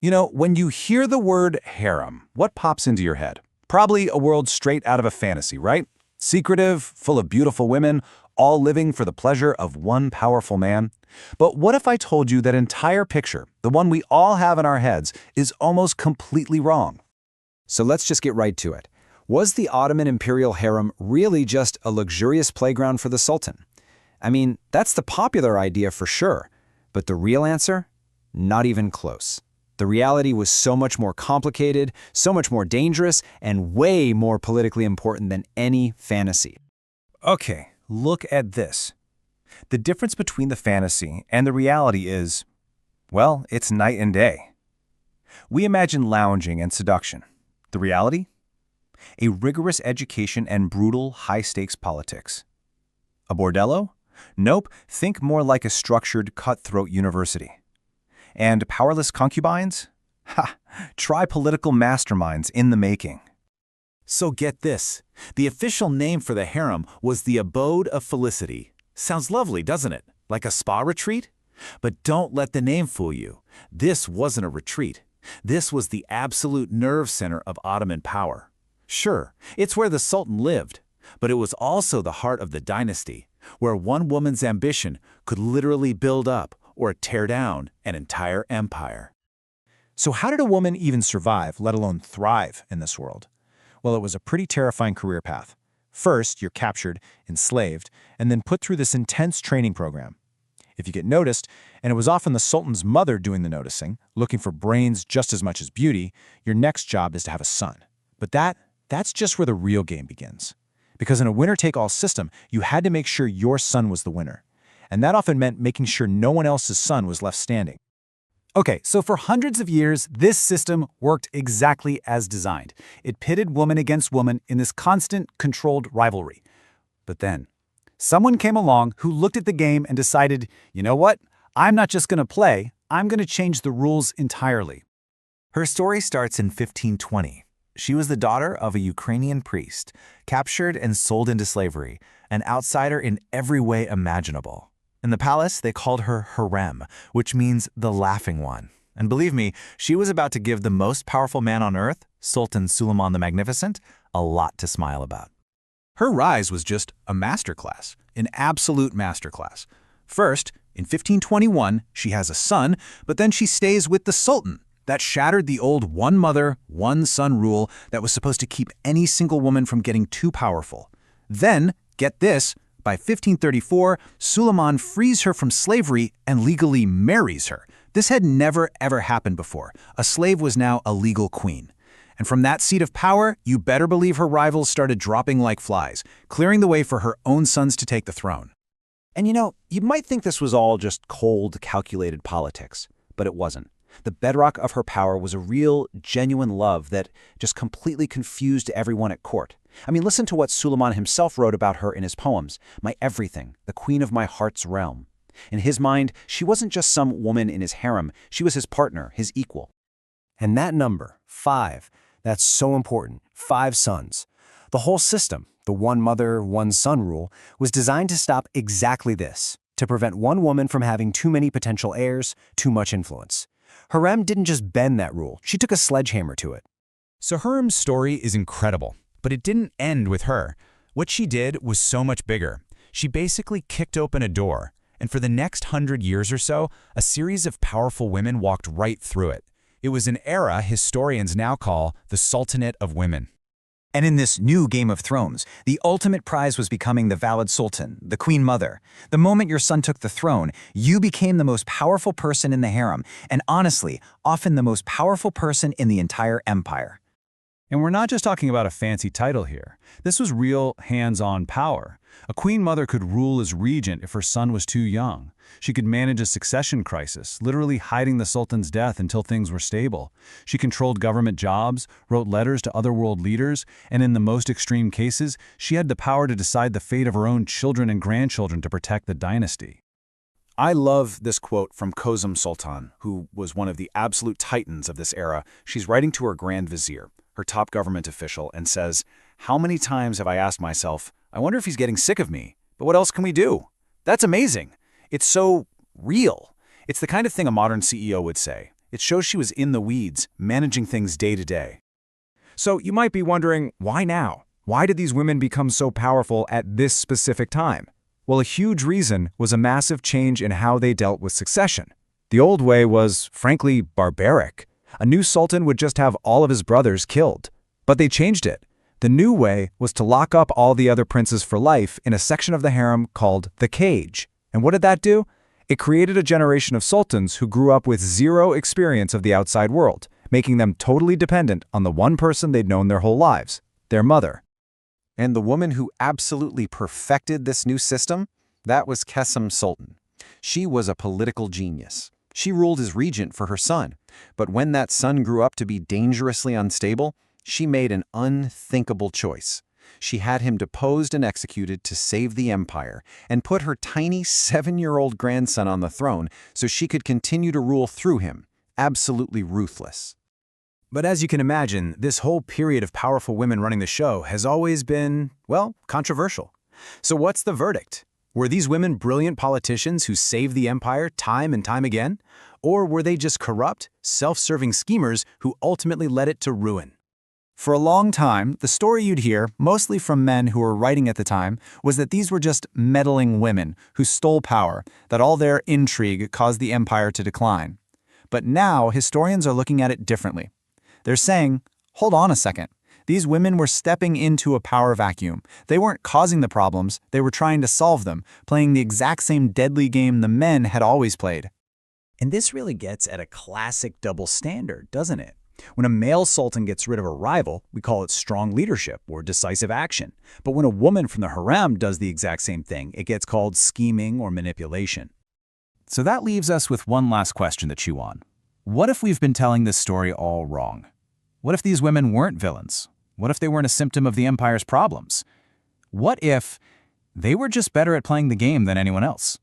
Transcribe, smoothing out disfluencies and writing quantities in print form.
When you hear the word harem, what pops into your head? Probably a world straight out of a fantasy, right? Secretive, full of beautiful women, all living for the pleasure of one powerful man. But what if I told you that entire picture, the one we all have in our heads, is almost completely wrong? So let's just get right to it. Was the Ottoman imperial harem really just a luxurious playground for the Sultan? I mean, that's the popular idea for sure. But the real answer? Not even close. The reality was so much more complicated, so much more dangerous, and way more politically important than any fantasy. Okay, look at this. The difference between the fantasy and the reality is, well, it's night and day. We imagine lounging and seduction. The reality? A rigorous education and brutal, high-stakes politics. A bordello? Nope, think more like a structured, cutthroat university. And powerless concubines? Ha! Try political masterminds in the making. So get this. The official name for the harem was the Abode of Felicity. Sounds lovely, doesn't it? Like a spa retreat? But don't let the name fool you. This wasn't a retreat. This was the absolute nerve center of Ottoman power. Sure, it's where the Sultan lived, but it was also the heart of the dynasty, where one woman's ambition could literally build up or tear down an entire empire. So how did a woman even survive, let alone thrive, in this world? Well, it was a pretty terrifying career path. First, you're captured, enslaved, and then put through this intense training program. If you get noticed, and it was often the Sultan's mother doing the noticing, looking for brains just as much as beauty, your next job is to have a son. But that's just where the real game begins. Because in a winner-take-all system, you had to make sure your son was the winner. And that often meant making sure no one else's son was left standing. Okay, so for hundreds of years, this system worked exactly as designed. It pitted woman against woman in this constant, controlled rivalry. But then, someone came along who looked at the game and decided, you know what? I'm not just going to play, I'm going to change the rules entirely. Her story starts in 1520. She was the daughter of a Ukrainian priest, captured and sold into slavery, an outsider in every way imaginable. In the palace, they called her Harem, which means the laughing one. And believe me, she was about to give the most powerful man on earth, Sultan Suleiman the Magnificent, a lot to smile about. Her rise was just a masterclass, an absolute masterclass. First, in 1521, she has a son, but then she stays with the Sultan. That shattered the old one mother, one son rule that was supposed to keep any single woman from getting too powerful. Then, get this, by 1534, Suleiman frees her from slavery and legally marries her. This had never ever happened before. A slave was now a legal queen. And from that seat of power, you better believe her rivals started dropping like flies, clearing the way for her own sons to take the throne. And you might think this was all just cold, calculated politics, but it wasn't. The bedrock of her power was a real, genuine love that just completely confused everyone at court. I mean, listen to what Suleiman himself wrote about her in his poems, My Everything, the Queen of My Heart's Realm. In his mind, she wasn't just some woman in his harem, she was his partner, his equal. And that number, 5, that's so important, 5 sons. The whole system, the one mother, one son rule, was designed to stop exactly this, to prevent one woman from having too many potential heirs, too much influence. Harem didn't just bend that rule, she took a sledgehammer to it. So Harem's story is incredible, but it didn't end with her. What she did was so much bigger. She basically kicked open a door, and for the next 100 years or so, a series of powerful women walked right through it. It was an era historians now call the Sultanate of Women. And in this new Game of Thrones, the ultimate prize was becoming the valid sultan, the queen mother. The moment your son took the throne, you became the most powerful person in the harem, and honestly, often the most powerful person in the entire empire. And we're not just talking about a fancy title here. This was real hands-on power. A queen mother could rule as regent if her son was too young. She could manage a succession crisis, literally hiding the sultan's death until things were stable. She controlled government jobs, wrote letters to other world leaders, and in the most extreme cases, she had the power to decide the fate of her own children and grandchildren to protect the dynasty. I love this quote from Kozum Sultan, who was one of the absolute titans of this era. She's writing to her Grand Vizier, her top government official, and says, "How many times have I asked myself, I wonder if he's getting sick of me, but what else can we do?" That's amazing. It's so real. It's the kind of thing a modern CEO would say. It shows she was in the weeds, managing things day to day. So you might be wondering, why now? Why did these women become so powerful at this specific time? Well, a huge reason was a massive change in how they dealt with succession. The old way was, frankly, barbaric. A new sultan would just have all of his brothers killed. But they changed it. The new way was to lock up all the other princes for life in a section of the harem called the cage. And what did that do? It created a generation of sultans who grew up with zero experience of the outside world, making them totally dependent on the one person they'd known their whole lives, their mother. And the woman who absolutely perfected this new system, that was Kesem Sultan. She was a political genius. She ruled as regent for her son. But when that son grew up to be dangerously unstable, she made an unthinkable choice. She had him deposed and executed to save the empire and put her tiny 7-year-old grandson on the throne so she could continue to rule through him, absolutely ruthless. But as you can imagine, this whole period of powerful women running the show has always been, well, controversial. So what's the verdict? Were these women brilliant politicians who saved the empire time and time again? Or were they just corrupt, self-serving schemers who ultimately led it to ruin? For a long time, the story you'd hear, mostly from men who were writing at the time, was that these were just meddling women who stole power, that all their intrigue caused the empire to decline. But now, historians are looking at it differently. They're saying, hold on a second. These women were stepping into a power vacuum. They weren't causing the problems, they were trying to solve them, playing the exact same deadly game the men had always played. And this really gets at a classic double standard, doesn't it? When a male sultan gets rid of a rival, we call it strong leadership or decisive action. But when a woman from the harem does the exact same thing, it gets called scheming or manipulation. So that leaves us with one last question to chew on. What if we've been telling this story all wrong? What if these women weren't villains? What if they weren't a symptom of the empire's problems? What if they were just better at playing the game than anyone else?